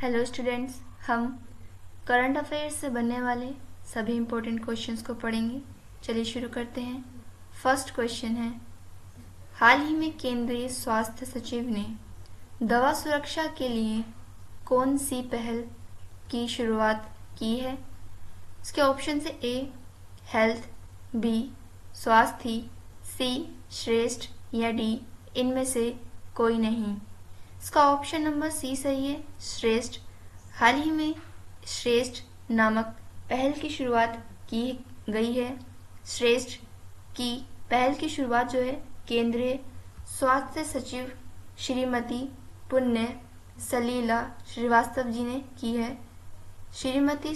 Hello students, हम current affairs से बनने वाले सभी इम्पोर्टेंट क्वेश्चंस को पढ़ेंगे। चलिए शुरू करते हैं। फर्स्ट क्वेश्चन है, हाल ही में केंद्रीय स्वास्थ्य सचिव ने दवा सुरक्षा के लिए कौन सी पहल की शुरुआत की है? इसके ऑप्शन है ए हेल्थ, बी स्वास्थ्य, सी श्रेष्ठ या डी इनमें से कोई नहीं। इसका ऑप्शन नंबर सी सही है, श्रेष्ठ। हाल ही में श्रेष्ठ नामक पहल की शुरुआत की गई है। श्रेष्ठ की पहल की शुरुआत जो है केंद्रीय स्वास्थ्य सचिव श्रीमती पुण्य सलीला श्रीवास्तव जी ने की है। श्रीमती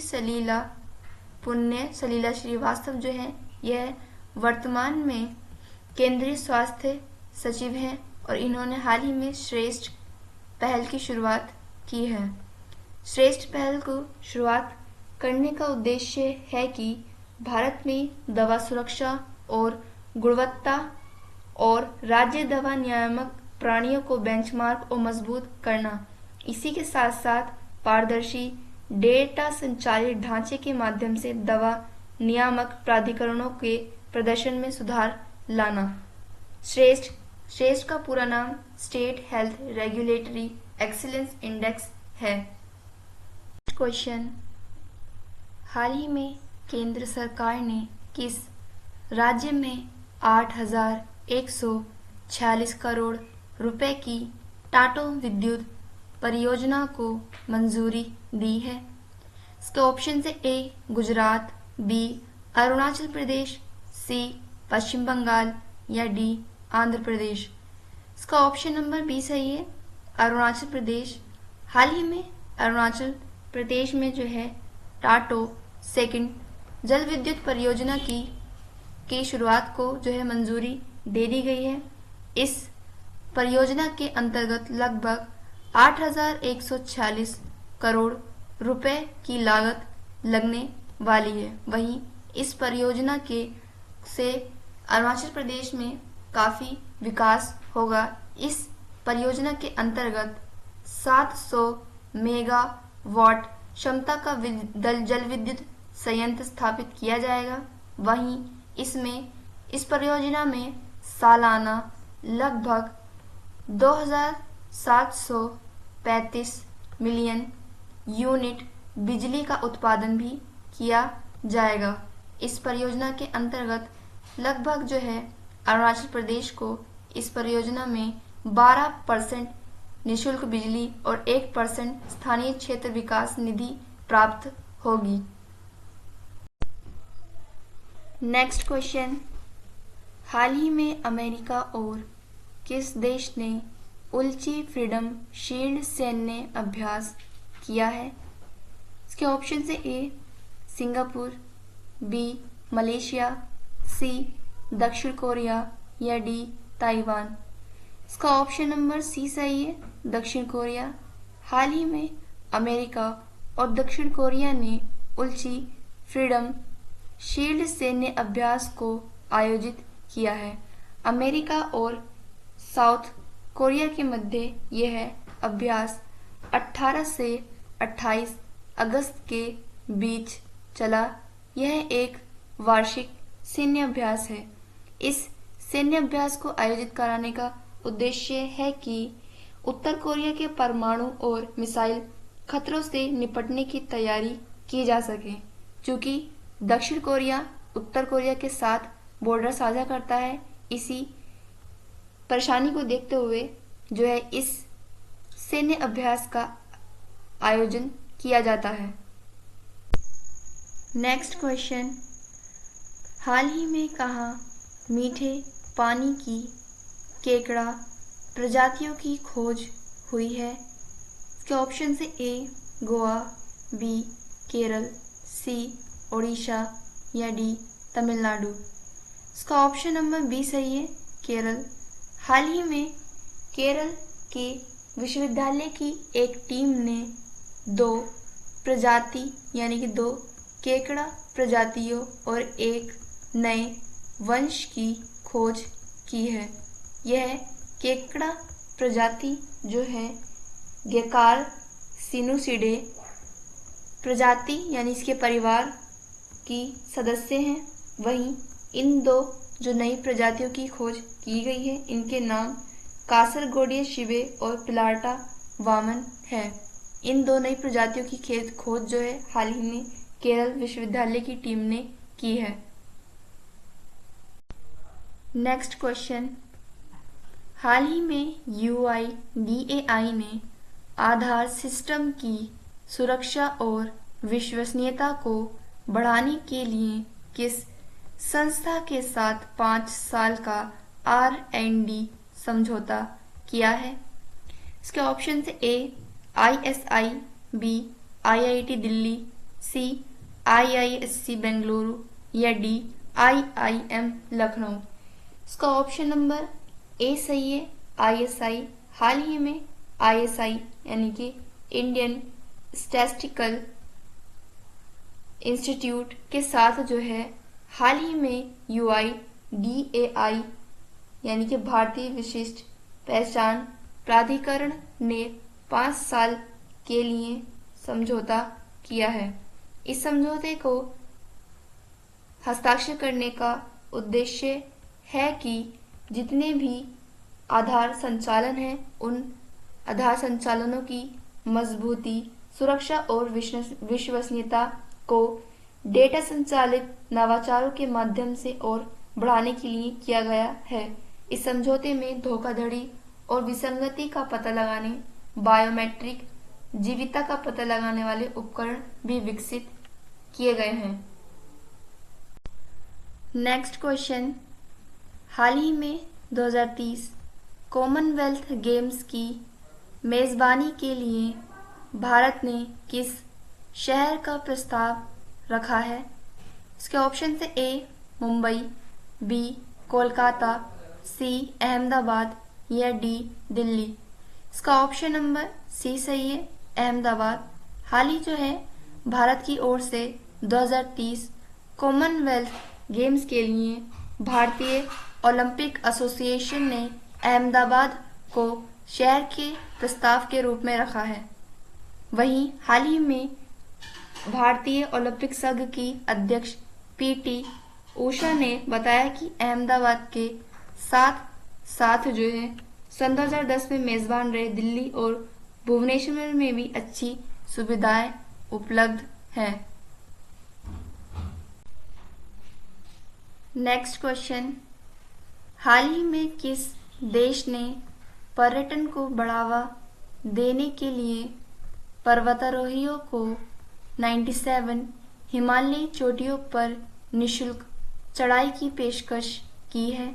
पुण्य सलीला श्रीवास्तव जो है यह वर्तमान में केंद्रीय स्वास्थ्य सचिव हैं और इन्होंने हाल ही में श्रेष्ठ पहल की शुरुआत की है। श्रेष्ठ पहल को शुरुआत करने का उद्देश्य है कि भारत में दवा सुरक्षा और गुणवत्ता और राज्य दवा नियामक प्रणालियों को बेंचमार्क और मजबूत करना। इसी के साथ साथ पारदर्शी डेटा संचालित ढांचे के माध्यम से दवा नियामक प्राधिकरणों के प्रदर्शन में सुधार लाना। श्रेष्ठ का पूरा नाम state health regulatory excellence index है। क्वेश्चन, हाल ही में केंद्र सरकार ने किस राज्य में 8,146 करोड़ रुपए की टाटो विद्युत परियोजना को मंजूरी दी है? इसके ऑप्शन है ए गुजरात, बी अरुणाचल प्रदेश, सी पश्चिम बंगाल या डी आंध्र प्रदेश। इसका ऑप्शन नंबर बी सही है, अरुणाचल प्रदेश। हाल ही में अरुणाचल प्रदेश में जो है टाटो सेकंड जल विद्युत परियोजना की शुरुआत को जो है मंजूरी दे दी गई है। इस परियोजना के अंतर्गत लगभग 8,146 करोड़ रुपए की लागत लगने वाली है। वहीं इस परियोजना से अरुणाचल प्रदेश में काफ़ी विकास होगा। इस परियोजना के अंतर्गत 700 मेगावाट क्षमता का जल विद्युत संयंत्र स्थापित किया जाएगा। वहीं इस परियोजना में सालाना लगभग 2,735 मिलियन यूनिट बिजली का उत्पादन भी किया जाएगा। इस परियोजना के अंतर्गत लगभग जो है अरुणाचल प्रदेश को इस परियोजना में 12% निःशुल्क बिजली और 1% स्थानीय क्षेत्र विकास निधि प्राप्त होगी। नेक्स्ट क्वेश्चन, हाल ही में अमेरिका और किस देश ने उल्ची फ्रीडम शील्ड सैन्य अभ्यास किया है? इसके ऑप्शन है ए सिंगापुर, बी मलेशिया, सी दक्षिण कोरिया या डी ताइवान। इसका ऑप्शन नंबर सी सही है, दक्षिण कोरिया। हाल ही में अमेरिका और दक्षिण कोरिया ने उल्ची फ्रीडम शील्ड सैन्य अभ्यास को आयोजित किया है। अमेरिका और साउथ कोरिया के मध्य यह अभ्यास 18 से 28 अगस्त के बीच चला। यह एक वार्षिक सैन्य अभ्यास है। इस सैन्य अभ्यास को आयोजित कराने का उद्देश्य है कि उत्तर कोरिया के परमाणु और मिसाइल खतरों से निपटने की तैयारी की जा सके। क्योंकि दक्षिण कोरिया उत्तर कोरिया के साथ बॉर्डर साझा करता है, इसी परेशानी को देखते हुए जो है इस सैन्य अभ्यास का आयोजन किया जाता है। नेक्स्ट क्वेश्चन, हाल ही में कहाँ मीठे पानी की केकड़ा प्रजातियों की खोज हुई है? इसके ऑप्शन है ए गोवा, बी केरल, सी ओडिशा या डी तमिलनाडु। इसका ऑप्शन नंबर बी सही है, केरल। हाल ही में केरल के विश्वविद्यालय की एक टीम ने 2 प्रजाति यानी कि 2 केकड़ा प्रजातियों और एक नए वंश की खोज की है। यह केकड़ा प्रजाति जो है गेकार सिनुसिडे प्रजाति यानी इसके परिवार की सदस्य हैं। वहीं इन दो जो नई प्रजातियों की खोज की गई है, इनके नाम कासरगोडिया शिबे और पिलाटा वामन है। इन दो नई प्रजातियों की खोज जो है हाल ही में केरल विश्वविद्यालय की टीम ने की है। नेक्स्ट क्वेश्चन, हाल ही में UIDAI ने आधार सिस्टम की सुरक्षा और विश्वसनीयता को बढ़ाने के लिए किस संस्था के साथ 5 साल का R&D समझौता किया है? इसके ऑप्शन है A ISI, B IIT Delhi, C IISc Bengaluru या D IIM लखनऊ। इसका ऑप्शन नंबर ए सही है, ISI। हाल ही में ISI यानी कि इंडियन स्टैटिस्टिकल इंस्टीट्यूट के साथ जो है हाल ही में UIDAI यानी कि भारतीय विशिष्ट पहचान प्राधिकरण ने 5 साल के लिए समझौता किया है। इस समझौते को हस्ताक्षर करने का उद्देश्य है कि जितने भी आधार संचालन हैं, उन आधार संचालनों की मजबूती, सुरक्षा और विश्वसनीयता को डेटा संचालित नवाचारों के माध्यम से और बढ़ाने के लिए किया गया है। इस समझौते में धोखाधड़ी और विसंगति का पता लगाने, बायोमेट्रिक जीविता का पता लगाने वाले उपकरण भी विकसित किए गए हैं। नेक्स्ट क्वेश्चन, हाल ही में 2030 कॉमनवेल्थ गेम्स की मेज़बानी के लिए भारत ने किस शहर का प्रस्ताव रखा है? इसके ऑप्शन है A Mumbai, B Kolkata, C Ahmedabad या D दिल्ली। इसका ऑप्शन नंबर C सही है, अहमदाबाद। हाल ही जो है भारत की ओर से 2030 कॉमनवेल्थ गेम्स के लिए भारतीय ओलंपिक एसोसिएशन ने अहमदाबाद को शहर के प्रस्ताव के रूप में रखा है। वहीं हाल ही में भारतीय ओलंपिक संघ की अध्यक्ष PT उषा ने बताया कि अहमदाबाद के साथ साथ जो है सन 2010 में मेजबान रहे दिल्ली और भुवनेश्वर में भी अच्छी सुविधाएं उपलब्ध हैं। नेक्स्ट क्वेश्चन, हाल ही में किस देश ने पर्यटन को बढ़ावा देने के लिए पर्वतारोहियों को 97 हिमालयी चोटियों पर निशुल्क चढ़ाई की पेशकश की है?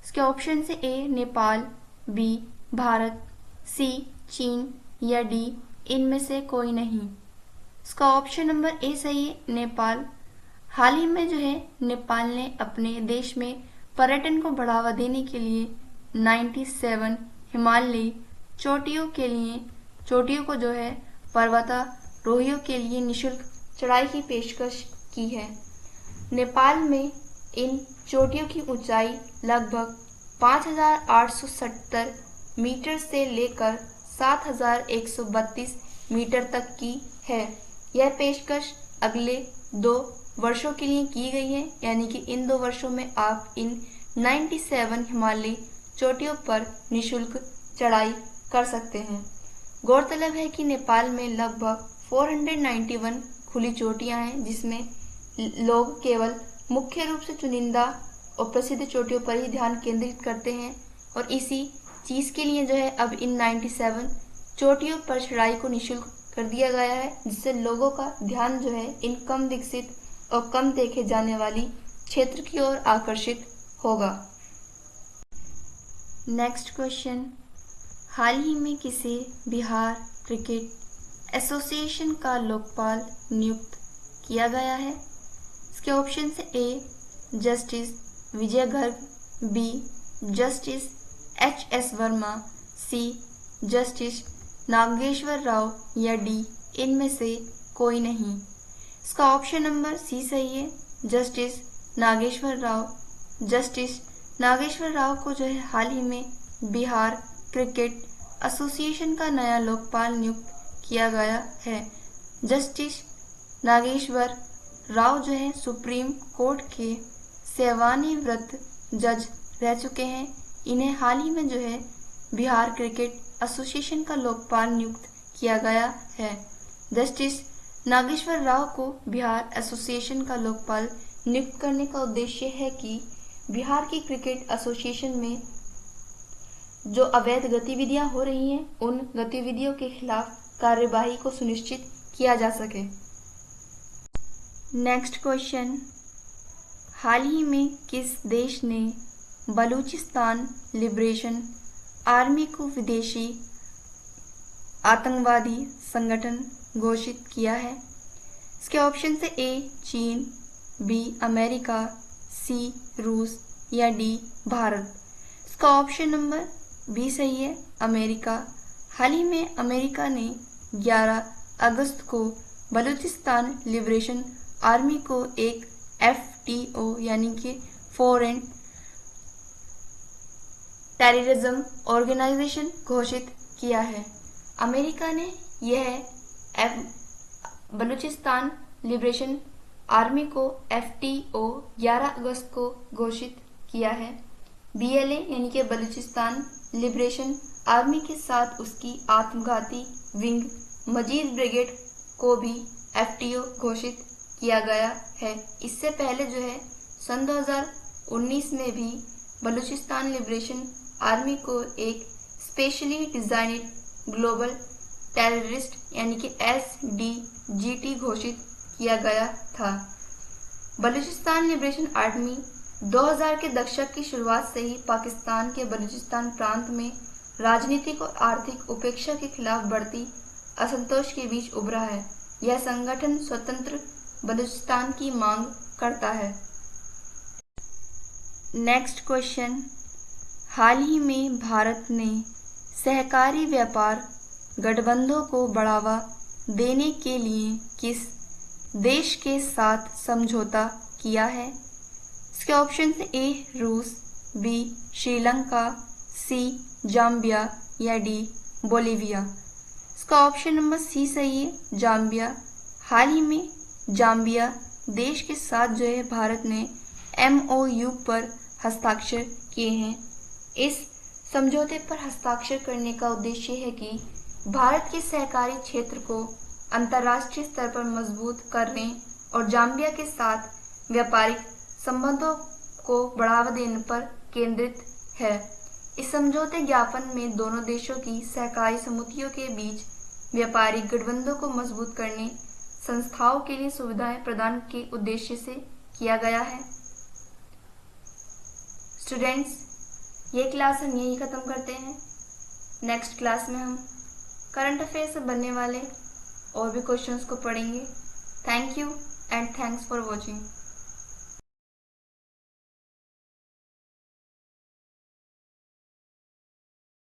इसके ऑप्शन से A Nepal, B Bharat, C चीन या D इनमें से कोई नहीं। इसका ऑप्शन नंबर A सही है, नेपाल। हाल ही में जो है नेपाल ने अपने देश में पर्यटन को बढ़ावा देने के लिए 97 हिमालयी चोटियों को जो है पर्वतारोहियों के लिए निशुल्क चढ़ाई की पेशकश की है। नेपाल में इन चोटियों की ऊंचाई लगभग 5,870 मीटर से लेकर 7,132 मीटर तक की है। यह पेशकश अगले 2 वर्षों के लिए की गई है, यानी कि इन 2 वर्षों में आप इन 97 हिमालयी चोटियों पर निशुल्क चढ़ाई कर सकते हैं। गौरतलब है कि नेपाल में लगभग 491 खुली चोटियां हैं, जिसमें लोग केवल मुख्य रूप से चुनिंदा और प्रसिद्ध चोटियों पर ही ध्यान केंद्रित करते हैं और इसी चीज़ के लिए जो है अब इन 97 चोटियों पर चढ़ाई को निशुल्क कर दिया गया है, जिससे लोगों का ध्यान जो है इन कम विकसित और कम देखे जाने वाली क्षेत्र की ओर आकर्षित होगा। नेक्स्ट क्वेश्चन, हाल ही में किसे बिहार क्रिकेट एसोसिएशन का लोकपाल नियुक्त किया गया है? इसके ऑप्शन से A justice Vijay Garg, B justice HS Verma, C justice Nageshwar Rao या D इनमें से कोई नहीं। इसका ऑप्शन नंबर C सही है, जस्टिस नागेश्वर राव। जस्टिस नागेश्वर राव को जो है हाल ही में बिहार क्रिकेट एसोसिएशन का नया लोकपाल नियुक्त किया गया है। जस्टिस नागेश्वर राव जो है सुप्रीम कोर्ट के सेवानिवृत्त जज रह चुके हैं। इन्हें हाल ही में जो है बिहार क्रिकेट एसोसिएशन का लोकपाल नियुक्त किया गया है। जस्टिस नागेश्वर राव को बिहार एसोसिएशन का लोकपाल नियुक्त करने का उद्देश्य है कि बिहार की क्रिकेट एसोसिएशन में जो अवैध गतिविधियां हो रही हैं उन गतिविधियों के खिलाफ कार्यवाही को सुनिश्चित किया जा सके। नेक्स्ट क्वेश्चन, हाल ही में किस देश ने बलूचिस्तान लिबरेशन आर्मी को विदेशी आतंकवादी संगठन घोषित किया है? इसके ऑप्शन से ए चीन, बी अमेरिका, सी रूस या डी भारत। इसका ऑप्शन नंबर बी सही है, अमेरिका। हाल ही में अमेरिका ने 11 अगस्त को बलूचिस्तान लिबरेशन आर्मी को एक FTO यानी कि फॉरेन टेररिज्म ऑर्गेनाइजेशन घोषित किया है। अमेरिका ने यह बलूचिस्तान लिबरेशन आर्मी को FTO 11 अगस्त को घोषित किया है। BLA यानी कि बलूचिस्तान लिबरेशन आर्मी के साथ उसकी आत्मघाती विंग मजीद ब्रिगेड को भी FTO घोषित किया गया है। इससे पहले जो है सन 2019 में भी बलूचिस्तान लिबरेशन आर्मी को एक स्पेशली डिजाइन्ड ग्लोबल टेररिस्ट यानी कि SDGT घोषित किया गया था। बलूचिस्तान लिबरेशन आर्मी 2000 के दशक की शुरुआत से ही पाकिस्तान के बलूचिस्तान प्रांत में राजनीतिक और आर्थिक उपेक्षा के खिलाफ बढ़ती असंतोष के बीच उभरा है। यह संगठन स्वतंत्र बलूचिस्तान की मांग करता है। नेक्स्ट क्वेश्चन, हाल ही में भारत ने सहकारी व्यापार गठबंधों को बढ़ावा देने के लिए किस देश के साथ समझौता किया है? इसके ऑप्शन ए रूस, बी श्रीलंका, सी जाम्बिया या डी बोलीविया। इसका ऑप्शन नंबर सी सही है, जाम्बिया। हाल ही में जाम्बिया देश के साथ जो है भारत ने MOU पर हस्ताक्षर किए हैं। इस समझौते पर हस्ताक्षर करने का उद्देश्य है कि भारत के सहकारी क्षेत्र को अंतर्राष्ट्रीय स्तर पर मजबूत करने और जाम्बिया के साथ व्यापारिक संबंधों को बढ़ावा देने पर केंद्रित है। इस समझौते ज्ञापन में दोनों देशों की सहकारी समितियों के बीच व्यापारिक गठबंधों को मजबूत करने, संस्थाओं के लिए सुविधाएं प्रदान के उद्देश्य से किया गया है। स्टूडेंट्स, ये क्लास हम यहीं ख़त्म करते हैं। नेक्स्ट क्लास में हम करंट अफेयर से बनने वाले और भी क्वेश्चंस को पढ़ेंगे। Thank you and thanks for watching.